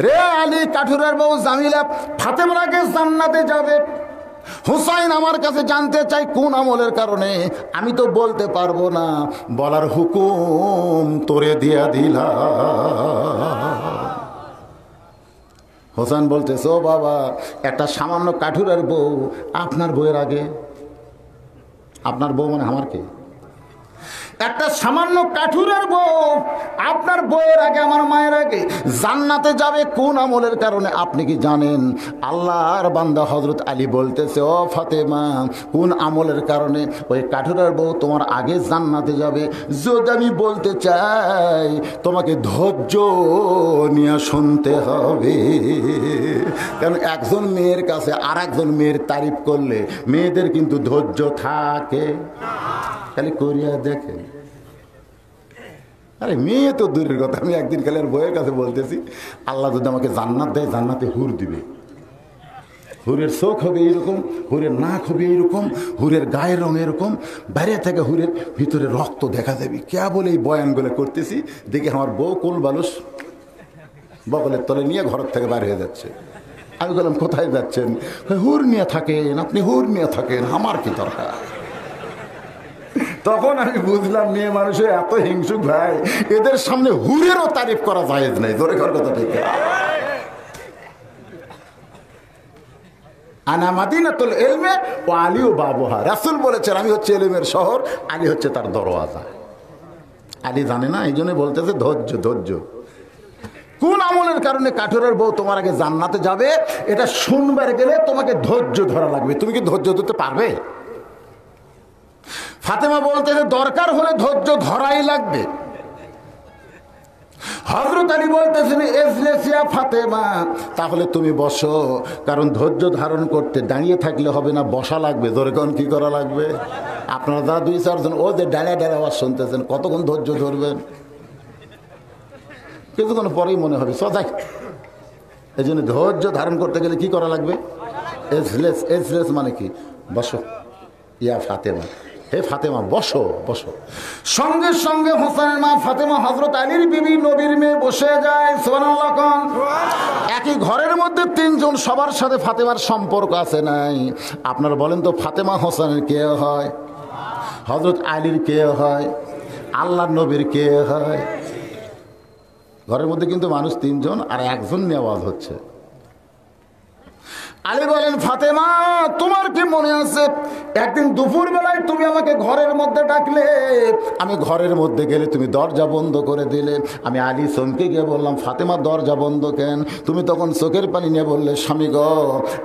S1: রে আলী, কাঠুরের বউ জামিলা ফাতেমার আগে জান্নাতে যাবে। হুসাইন আমার কাছে জানতে চাই কোন আমলের কারণে। আমি তো বলতে পারবো না, বলার হুকুম তোরে দিয়া দিলা। হোসেন বলতেছে, ও বাবা, একটা সামান্য কাঠুরের বউ আপনার বউয়ের আগে, আপনার বউ মানে আমার কে? একটা সামান্য কাঠুরের বউ আপনার বউয়ের আগে, আমার মায়ের আগে জান্নাতে যাবে কোন আমলের কারণে আপনি কি জানেন? আল্লাহর বান্দা হযরত আলী বলতেছে, ও ফাতেমা, কোন আমলের কারণে ওই কাঠুরের বউ তোমার আগে জান্নাতে যাবে? যদি আমি বলতে চাই, তোমাকে ধৈর্য নিয়ে শুনতে হবে। কারণ একজন মেয়ের কাছে আর একজন মেয়ের তারিফ করলে মেয়েদের কিন্তু ধৈর্য থাকে। খালি করিয়া দেখে। আরে মেয়ে তো দূরের কথা, আমি একদিন খালি আর বইয়ের কাছে বলতেছি, আল্লাহ যদি আমাকে জান্নাত দেয়, জান্নাতে হুর দিবে। হুরের চোখ হবে এইরকম, হুরের নাক হবে এইরকম, হুরের গায়ের রং এরকম, বাইরে থেকে হুরের ভিতরে রক্ত দেখা যাবে। কে বলে এই বয়ানগুলো করতেছি, দেখে আমার বউ কোল বালুস বগলের তলে নিয়ে ঘরের থেকে বাইরে হয়ে যাচ্ছে। আমি বললাম, কোথায় যাচ্ছেন? হুর নিয়ে থাকেন, আপনি হুর নিয়ে থাকেন, আমার কি দরকার? তখন আমি বুঝলাম মেয়ে মানুষের এত হিংসুক ভাই, এদের সামনে হুরেরও তারিফ করা জায়েজ নাই। জোরে কর কথা ঠিক। আনা মাদিনাতুল ইলমে ওয়া আলীউ বাবুহা। রাসূল বলেছেন, আমি হচ্ছে ইলমের শহর, আলী হচ্ছে তার দরওয়াজা। আলী জানে না, এই জন্য বলতেছে ধৈর্য, ধৈর্য। কোন আমলের কারণে কাঠুরের বউ তোমার আগে জান্নাতে যাবে, এটা শুনবার গেলে তোমাকে ধৈর্য ধরা লাগবে। তুমি কি ধৈর্য ধরতে পারবে? ফাতেমা বলতেছে, দরকার হলে ধৈর্য ধরাই লাগবে। হযরত আলী বলতেছেন, এজলেসিয়া ফাতেমা, তাহলে তুমি বসো, কারণ ধৈর্য ধারণ করতে দাঁড়িয়ে থাকলে হবে না, বসা লাগবে। ধরে কোন কি করা লাগবে? আপনারা যারা 2-4 জন ও যে ডালা ডালা আওয়াজ শুনতেছেন, কতক্ষণ ধৈর্য ধরবেন? কিছুক্ষণ পরেই মনে হবে সজাগ। এই জন্য ধৈর্য ধারণ করতে গেলে কি করা লাগবে? এজলেস। এজলেস মানে কি? বসো। ইয়া ফাতেমা, হে ফাতেমা বসো, বসো। সঙ্গে সঙ্গে হোসেনের মা ফাতেমা হযরত আলীর বিবি, নবীর মেয়ে, বসে যায়। সুবহানাল্লাহ। একই ঘরের মধ্যে 3 জন, সবার সাথে ফাতেমার সম্পর্ক আছে নাই? আপনারা বলেন তো, ফাতেমা হোসেনের কে হয়? হযরত আলীর কে হয়? আল্লাহর নবীর কে হয়? ঘরের মধ্যে কিন্তু মানুষ 3 জন, আর একজন নিয়ে আওয়াজ হচ্ছে। আলী বলেন, ফাতেমা, তোমার কি মনে আছে একদিন দুপুর বেলায় তুমি আমাকে ঘরের মধ্যে ডাকলে, আমি ঘরের মধ্যে গেলে তুমি দরজা বন্ধ করে দিলে। আমি আলী চমকে গিয়ে বললাম, ফাতেমা দরজা বন্ধ কেন? তুমি তখন চোখের পানি নিয়ে বললে, স্বামী গো,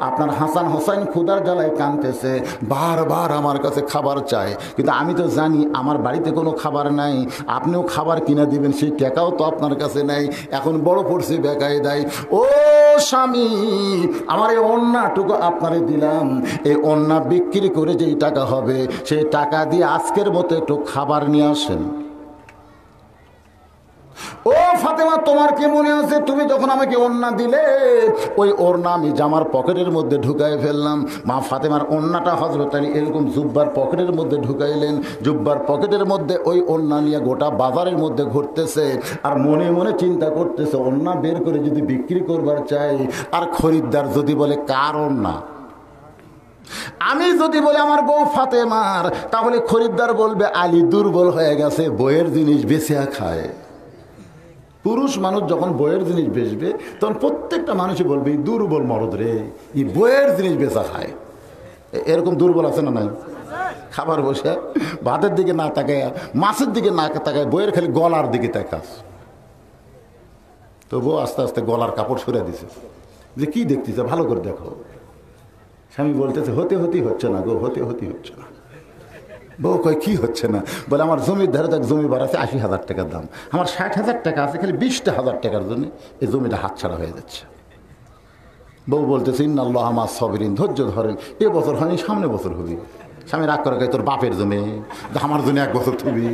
S1: আপনার হাসান হোসাইন ক্ষুধার জ্বালায় কাঁদতেছে, বারবার আমার কাছে খাবার চায়, কিন্তু আমি তো জানি আমার বাড়িতে কোনো খাবার নাই, আপনিও খাবার কিনে দিবেন সেই টাকাও তো আপনার কাছে নাই, এখন বড় পড়ছে বেকায়দায়। ও স্বামী, আমার এই অন্যটুকু আপনারে দিলাম, এই অন্য বিক্রি করে যেই টাকা হবে, সেই টাকা দিয়ে আজকের মতো একটু খাবার নিয়ে আসেন। ও ফাতেমা তোমার কি মনে আছে তুমি যখন আমাকে ওড়না দিলে ওই ওড়না আমি জামার পকেটের মধ্যে ঢুকাই ফেললাম। মা ফাতেমার ওড়নাটা হযরত আলী এরকম জুব্বার পকেটের মধ্যে ঢুকাইলেন। জুব্বার পকেটের মধ্যে ওই ওড়না নিয়ে গোটা বাজারের মধ্যে ঘুরতেছে আর মনে মনে চিন্তা করতেছে ওড়না বের করে যদি বিক্রি করবার চাই আর খরিদ্দার যদি বলে কার ওড়না, আমি যদি বলি আমার বউ ফাতেমার, তাহলে খরিদ্দার বলবে আলী দুর্বল হয়ে গেছে, বইয়ের জিনিস বেচিয়া খায়। পুরুষ মানুষ যখন বইয়ের জিনিস বেচবে তখন প্রত্যেকটা মানুষই বলবে দুর্বল মরদ রে, এই বইয়ের জিনিস বেচা খায়। এরকম দুর্বল আছে না নাই? খাবার বসে ভাতের দিকে না তাকায়, মাছের দিকে না তাকায়, বইয়ের খালি গলার দিকে তাকাস। তো বউ আস্তে আস্তে গলার কাপড় সরে দিছে যে কি দেখতেছে ভালো করে দেখো। স্বামী বলতেছে হতে হতেই হচ্ছে না গো, হতে হতেই হচ্ছে না। বউ কয় কি হচ্ছে না? বলে আমার জমির ধারে দেখ জমি বাড়াচ্ছে 80,000 টাকার দাম, আমার 60,000 টাকা আছে, খালি 20,000 টাকার জন্য এই জমিটা হাতছাড়া হয়ে যাচ্ছে। বউ বলতেছে ইন্নাল্লাহ মা সাবিরিন, ধৈর্য ধরেন, এ বছর হয়নি সামনে বছর হবি। স্বামী রাগ করে তোর বাপের জমি, আমার জন্য 1 বছর থুবি।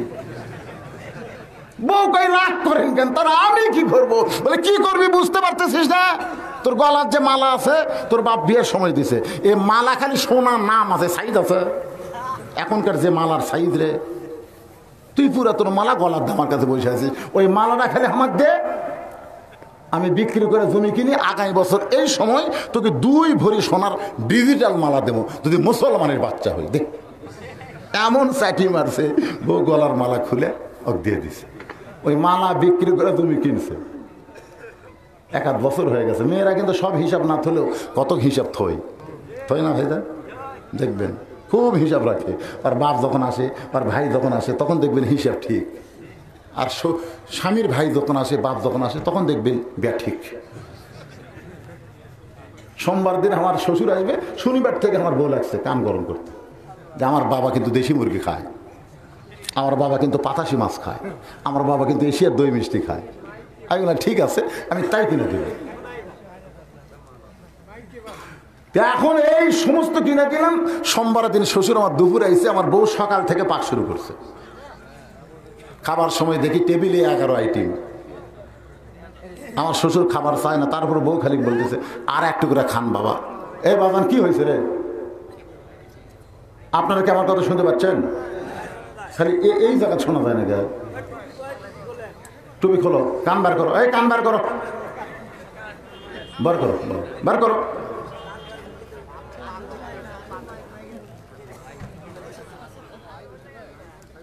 S1: বউ কয় রাগ করেন কেন? তারা আমি কি করবো? বলে কি করবি বুঝতে পারতেছিস না? তোর গলার যে মালা আছে তোর বাপ বিয়ের সময় দিছে, এ মালা খালি সোনার নাম আছে, সাইজ আছে। এখনকার যে মালার সাইজ রে, তুই পুরা তোর মালা গলার আমার কাছে বসে আছিস, ওই মালাটা খালি আমার দে, আমি বিক্রি করে জমি কিনি, আগামী বছর এই সময় তোকে 2 ভরি সোনার ডিজিটাল মালা দেবো, যদি মুসলমানের বাচ্চা হই। দেখ এমন চাটি মারছে, বউ গলার মালা খুলে ওকে দিয়ে দিছে। ওই মালা বিক্রি করে জমি কিনছে, 1-8 বছর হয়ে গেছে। মেয়েরা কিন্তু সব হিসাব না থলেও কত হিসাব থই না ভাই, দেখবেন খুব হিসাব রাখে। আর বাপ যখন আসে আর ভাই যখন আসে তখন দেখবেন হিসাব ঠিক, আর স্বামীর ভাই যখন আসে বাপ যখন আসে তখন দেখবেন ব্যা ঠিক। সোমবার দিন আমার শ্বশুর আসবে, শনিবার থেকে আমার বউ লাগছে কান গরম করতে যে আমার বাবা কিন্তু দেশি মুরগি খায়, আমার বাবা কিন্তু পাতাশি মাছ খায়, আমার বাবা কিন্তু এশিয়ার দই মিষ্টি খায়। আমি বললাম ঠিক আছে, আমি তাই কিনে দেব। এখন এই সমস্ত কিনে দিলাম। সোমবার দিন শ্বশুর আমার দুপুরে আইসে, আমার বউ সকাল থেকে পাক শুরু করছে। খাবার সময় দেখি টেবিলে 11 আইটেম। আমার শ্বশুর খাবার চায় না, তারপর বউ খালি বলতেছে আর একটু করে খান বাবা। এ বাবান কি হয়েছে রে? আপনারা কি আমার কথা শুনতে পাচ্ছেন? খালি এই জায়গা শোনা যায় না গে। তুমি খোলো, কান বার করো, এই কান বার করো, বার করো, বার করো।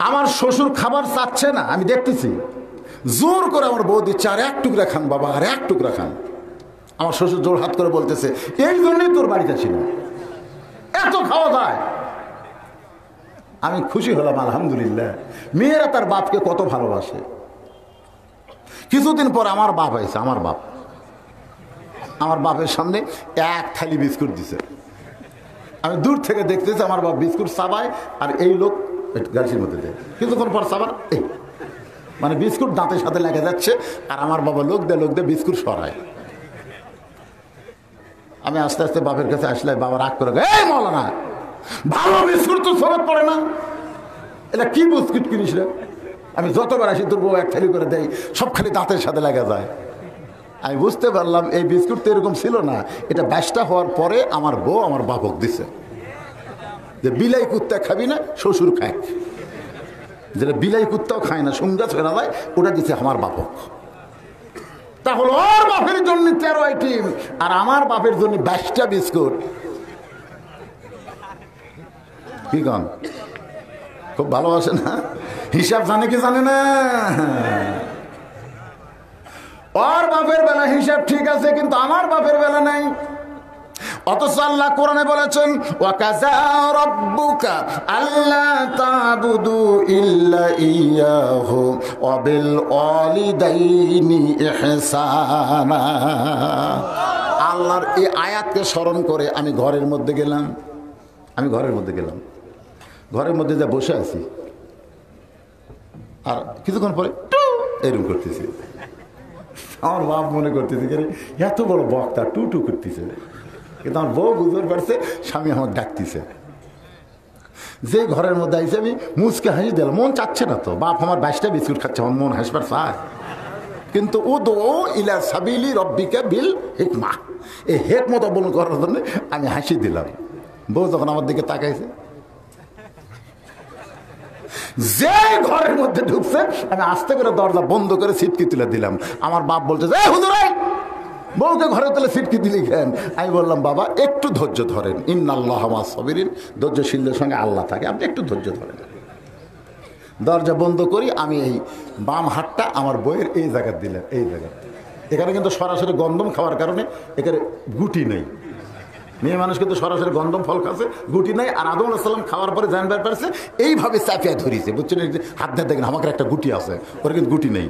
S1: আমার শ্বশুর খাবার চাচ্ছে না, আমি দেখতেছি, জোর করে আমার বউ দিচ্ছে আর 1 টুকরা খান বাবা, আর 1 টুকরা খান। আমার শ্বশুর জোর হাত করে বলতেছে এই জন্যই তোর বাড়িতে ছিল, এত খাওয়া যায়। আমি খুশি হলাম আলহামদুলিল্লাহ, মেয়েরা তার বাপকে কত ভালোবাসে। কিছুদিন পর আমার বাপ হয়েছে, আমার বাপের সামনে 1 থালি বিস্কুট দিছে। আমি দূর থেকে দেখতেছি আমার বাপ বিস্কুট চাবায় আর এই লোক গাড়ির মধ্যে দেয়। কিছুক্ষণ পর চাবার এই মানে বিস্কুট দাঁতের সাথে লেগে যাচ্ছে, আর আমার বাবা লোক দিয়ে বিস্কুট সরায়। আমি আস্তে আস্তে বাপের কাছে আসলে বাবা রাগ করে এই মৌলানা, ভালো বিস্কুট তো সরত পড়ে না, এটা কি বিস্কুট কিনিস রে? আমি যতবার আসি তোর বউ 1 থালি করে দেয়, সব খালি দাঁতের সাথে লেগে যায়। আমি বুঝতে পারলাম এই বিস্কুট তো এরকম ছিল না, এটা 22টা হওয়ার পরে আমার বউ আমার বাপক দিছে যে বিলাই কুত্তা খাবি না, শ্বশুর খায়। যেটা বিলাই কুত্তাও খায় না, সুঙ্গা ছেড়া যায়, ওটা দিচ্ছে আমার বাপক। তাহলে ওর বাপের জন্য 13 আইটেম আর আমার বাপের জন্য 22টা বিস্কুট। কি কন? খুব ভালোবাসে না? হিসাব জানে কি জানে না? ওর বাপের বেলা হিসাব ঠিক আছে, কিন্তু আমার বাপের বেলা নাই। অথচ আল্লাহ কোরআনে বলেছেন ওয়াকাযা রাব্বুকা আল্লা তা'বুদু ইল্লা ইয়াহু ওয়া বিল ওয়ালিদাইনি ইহসানা। আল্লাহর এই আয়াতকে স্মরণ করে আমি ঘরের মধ্যে গেলাম, ঘরের মধ্যে যা বসে আছি, আর কিছুক্ষণ পরে এরকম করতেছি। আমার বাপ মনে করতেছে এত বড় বক্তা টু টু করতেছে, কিন্তু আমার বউ বুঝতে পারছে স্বামী আমাকে ডাকতেছে। যে ঘরের মধ্যে আইসে আমি মুচকে হাসি দিলাম, মন চাচ্ছে না তো, বাপ আমার 22টা বিস্কুট খাচ্ছে, আমার মন হাসবার চায়, কিন্তু উদু ইলা সাবিলি রব্বিকা বিল হিকমা, এই হিকমত অবলম্বন করার জন্য আমি হাসি দিলাম। বউ যখন আমার দিকে তাকাইছে, যে ঘরের মধ্যে ঢুকছে আমি আস্তে করে দরজা বন্ধ করে ছিটকি তুলে দিলাম। আমার বাপ বলছে, হুজুর বউকে ঘরে তুলে ছিটকি দিলি কেন? আমি বললাম, বাবা একটু ধৈর্য ধরেন, ইন্নাল্লাহা মা'আস সাবিরিন, ধৈর্যশীলদের সঙ্গে আল্লাহ থাকে, আপনি একটু ধৈর্য ধরেন। দরজা বন্ধ করি, আমি এই বাম হাতটা আমার বইয়ের এই জায়গা দিলাম, এই জায়গা। এখানে কিন্তু সরাসরি গন্ধম খাওয়ার কারণে এখানে গুটি নেই। মেয়ে মানুষ কিন্তু সরাসরি গন্ধম ফল খাচ্ছে, গুটি নাই। আর আদম আলাইহিস সালাম খাওয়ার পরে জানবার পারছে, এইভাবে চাপিয়ে ধরিছে, বুঝছেন? হাত দিয়ে দেখেন আমাকে একটা গুটি আছে, ওর কিন্তু গুটি নেই।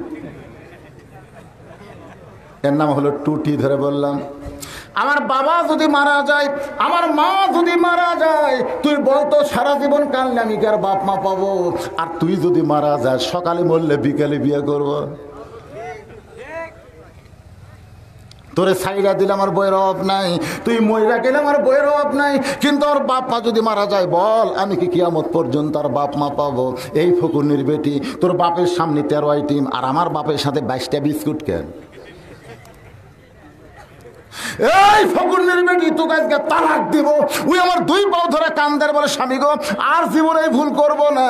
S1: এর নাম হলো টুটি। ধরে বললাম, আমার বাবা যদি মারা যায়, আমার মা যদি মারা যায়, তুই বলতো সারা জীবন কাঁদলে আমি কি আর বাপ মা পাবো? আর তুই যদি মারা যায়, সকালে মরলে বিকালে বিয়ে করব। তোরে সাইরা দিলে আমার বইয়ের অভাব নাই, তুই মইরা গেলে আমার বইয়ের অভাব নাই, কিন্তু ওর বাপ মা যদি মারা যায়, বল আমি কি কিয়ামত পর্যন্ত আর বাপ মা পাবো? এই ফকুনির বেটি, তোর বাপের সামনে 13 আইটেম আর আমার বাপের সাথে 22টা বিস্কুট কেন? এই ফকুনের বেটি, তোকে আজকে তালাক দিব। ওই আমার 2 পাও ধরে কান্দের বলে, স্বামী গো আর জীবনে ভুল করব না,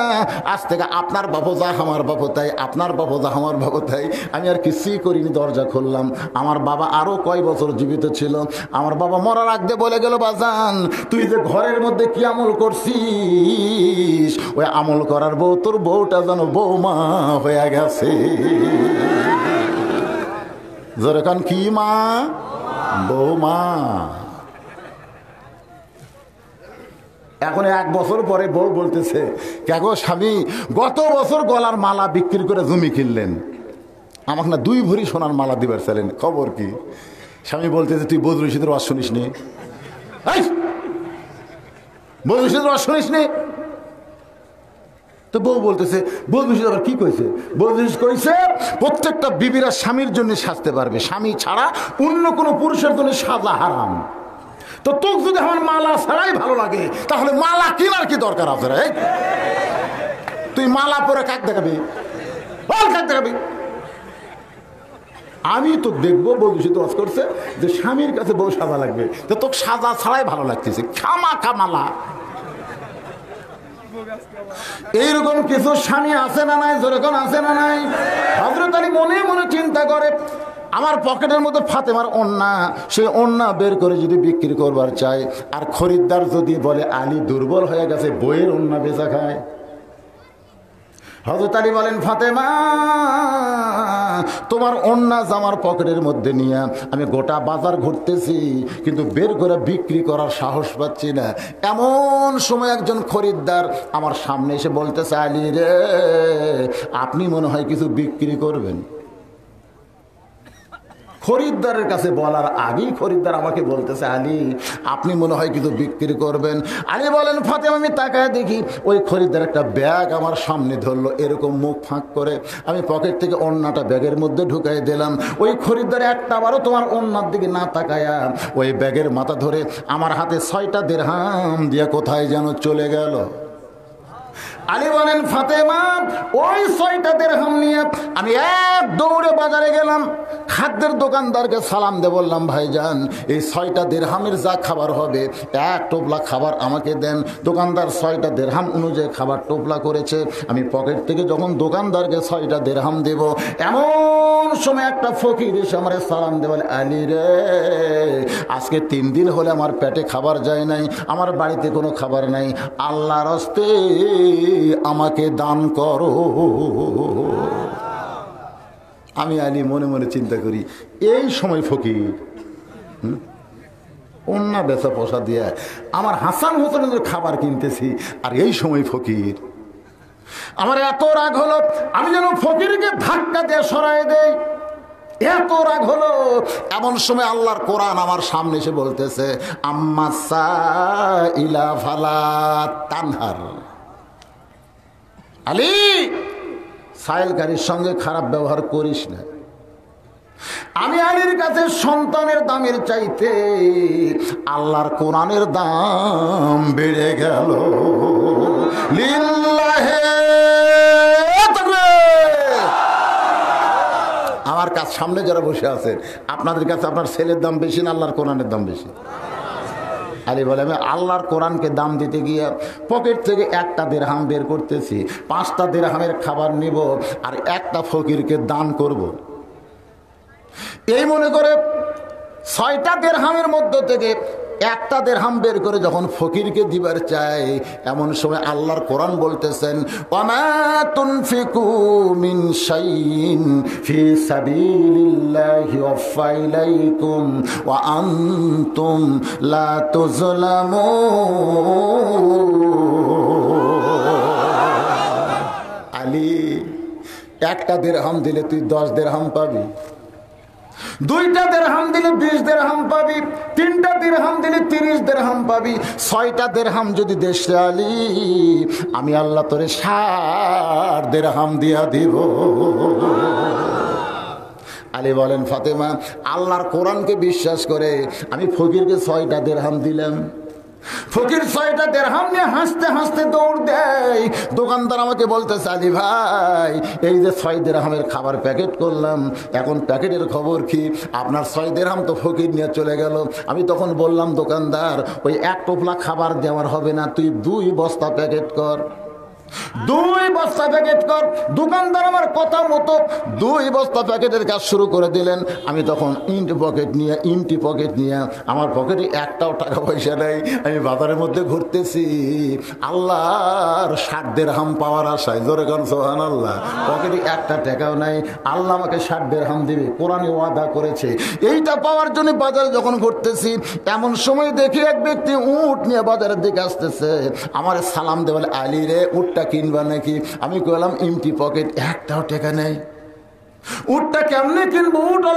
S1: আজ থেকে আপনার বাবু যা আমার বাবু তাই, আপনার বাবু যা আমার বাবু তাই। আমি আর কিছুই করিনি, দরজা খুললাম। আমার বাবা আরো কয় বছর জীবিত ছিল। আমার বাবা মরার আগে বলে গেল, বাজান তুই যে ঘরের মধ্যে কি আমল করছিস, ওই আমল করার বউ তোর বউটা যেন বৌমা হয়ে গেছে। জোরে কান, কি মা? বৌমা। এখন 1 বছর পরে বউ বলতেছে, কেগো স্বামী, গত বছর গলার মালা বিক্রি করে জমি কিনলেন, আমাকে না 2 ভরি সোনার মালা দিবার চাইলেন, খবর কি? স্বামী বলতেছে, তুই বদরুল রশিদের ওয়াজ শুনিস নি? বদরুল রশিদের ওয়াজ শুনিস নি? তো বউ বলতেছে, বদরুল রশিদ আবার কি কইছে? বদরুল রশিদ কইছে, প্রত্যেকটা বিবিরা স্বামীর জন্য সাজতে পারবে, স্বামী ছাড়া অন্য কোনো পুরুষের জন্য সাজা হারাম। তো তোকে যদি আমার মালা ছাড়াই ভালো লাগে, তাহলে মালা কেনার কি দরকার আছে রে? তুই মালা পরে কাক দেখাবি? কাক দেখাবি? আমি তো দেখবো বদরুল রশিদ ওয়াজ করছে যে স্বামীর কাছে বউ সাজা লাগবে, তো তোকে সাজা ছাড়াই ভালো লাগতেছে, খামাখা মালা। এইরকম কিছু স্বামী আছে না নাই? যেরকম আছে না নাই? হযরত আলী মনে মনে চিন্তা করে, আমার পকেটের মধ্যে ফাতেমার ওন্না, সেই ওন্না বের করে যদি বিক্রি করবার চাই, আর খরিদ্দার যদি বলে আলী দুর্বল হয়ে গেছে, বইয়ের ওন্না বেচা খায়। হযরত আলী বলেন, ফাতেমা তোমার ওন্না জামার পকেটের মধ্যে নিয়ে আমি গোটা বাজার ঘুরতেছি, কিন্তু বের করে বিক্রি করার সাহস পাচ্ছি না। এমন সময় একজন খরিদ্দার আমার সামনে এসে বলতেছে, আলী রে, আপনি মনে হয় কিছু বিক্রি করবেন। খরিদ্দারের কাছে বলার আগেই খরিদ্দার আমাকে বলতেছে, আলী আপনি মনে হয় কিছু বিক্রি করবেন। আলী বলেন, ফাতেমা আমি তাকায় দেখি ওই খরিদ্দার একটা ব্যাগ আমার সামনে ধরলো, এরকম মুখ ফাঁক করে। আমি পকেট থেকে ওন্নাটা ব্যাগের মধ্যে ঢুকাই দিলাম। ওই খরিদ্দার একটাবারও তোমার ওন্নার দিকে না তাকায়া ওই ব্যাগের মাথা ধরে আমার হাতে 6টা দিরহাম দিয়ে কোথায় যেন চলে গেল। আলী বলেন, ফাতেমা ওই 6টা দিরহাম নিয়ে আমি এক দৌড়ে বাজারে গেলাম, খাদ্যের দোকানদারকে সালাম দিয়ে বললাম, ভাইজান এই 6টা দিরহামের যা খাবার হবে 1 টোপলা খাবার আমাকে দেন। দোকানদার 6টা দিরহাম অনুযায়ী খাবার টোপলা করেছে। আমি পকেট থেকে যখন দোকানদারকে 6টা দিরহাম দেব, এমন সময় একটা ফকির এসে আমার সালাম দিয়ে বলে, আলী রে, আজকে 3 দিন হলে আমার পেটে খাবার যায় নাই, আমার বাড়িতে কোনো খাবার নাই, আল্লাহর হস্তে আমাকে দান করো। আমি আলী মনে মনে চিন্তা করি, এই সময় ফকির অন্য বেচা পয়সা দিয়ে আমার হাসান হোসেনের খাবার কিনতেছি, আর এই সময় ফকির। আমার এত রাগ হলো, আমি যেন ফকিরকে ধাক্কা দিয়ে সরাই দেই, এত রাগ হলো। এমন সময় আল্লাহর কোরআন আমার সামনে এসে বলতেছে, আম্মা সাইলা ফালা তানহার। আলী, সাইলকারীর সঙ্গে খারাপ ব্যবহার করিস না। আমি আলীর কাছে সন্তানের দামের চাইতে আল্লাহর কোরআনের দাম বেড়ে গেল। লিল্লাহে তাকবীর। আমার কাছে সামনে যারা বসে আছেন, আপনাদের কাছে আপনার ছেলের দাম বেশি না আল্লাহর কোরআনের দাম বেশি? আলী বলে, আমি আল্লাহর কোরআনকে দাম দিতে গিয়ে পকেট থেকে একটা দিরহাম বের করতেছি, 5টা দিরহামের খাবার নিব আর একটা ফকিরকে দান করব। এই মনে করে 6টা দিরহামের মধ্য থেকে একটা দিরহাম বের করে যখন ফকিরকে দিবার চাই, এমন সময় আল্লাহর কোরআন বলতেছেন, ওয়ামা তুনফিকু মিন শাইইন ফি সাবিলিল্লাহি ওয়াফা ইলাইকুম ওয়া আনতুম লা তুজলামুন। আলী, একটা দিরহাম দিলে তুই 10 দিরহাম পাবি, 2টা দিরহাম দিলে 20 দিরহাম পাবি, 3টা দিরহাম দিলে 30 দিরহাম পাবি, 6টা দিরহাম যদি দেশে আলী, আমি আল্লাহ তোরে 60 দিরহাম দিয়া দিব। আলী বলেন, ফাতেমা, আল্লাহর কোরআনকে বিশ্বাস করে আমি ফকিরকে 6টা দিরহাম দিলাম। ফকির 6টা দিরহাম নিয়ে হাসতে হাসতে দৌড় দেয়। দোকানদার আমাকে বলতেছে, আলী ভাই, এই যে 6 দিরহামের খাবার প্যাকেট করলাম, এখন প্যাকেটের খবর কি? আপনার 6 দিরহাম তো ফকির নিয়ে চলে গেল। আমি তখন বললাম, দোকানদার, ওই 1 টোপলা খাবার দেওয়ার হবে না, তুই 2 বস্তা প্যাকেট কর, 2 বস্তা প্যাকেট কর। দোকানদার আমার কথা মতো 2 বস্তা প্যাকেটের কাজ শুরু করে দিলেন। আমি তখন ইমটি পকেট নিয়ে আমার পকেটে একটাও টাকা পয়সা নেই, আমি বাজারের মধ্যে ঘুরতেছি আল্লাহর 60 দিরহাম পাওয়ার আশায়। জোরে গান সুবহানাল্লাহ। পকেটে একটা টাকাও নাই, আল্লাহ আমাকে 60 দিরহাম দিবে, কোরআনে ওয়াদা করেছে। এইটা পাওয়ার জন্য বাজারে যখন ঘুরতেছি, এমন সময় দেখি এক ব্যক্তি উট নিয়ে বাজারের দিকে আসতেছে। আমার সালাম দে, বলে, আলী রে, উটটা কিনবা নাকি? আমি কইলাম, এমটি পকেট, একটাও টাকা নেই, উটটা কেমনে কিনবো? উট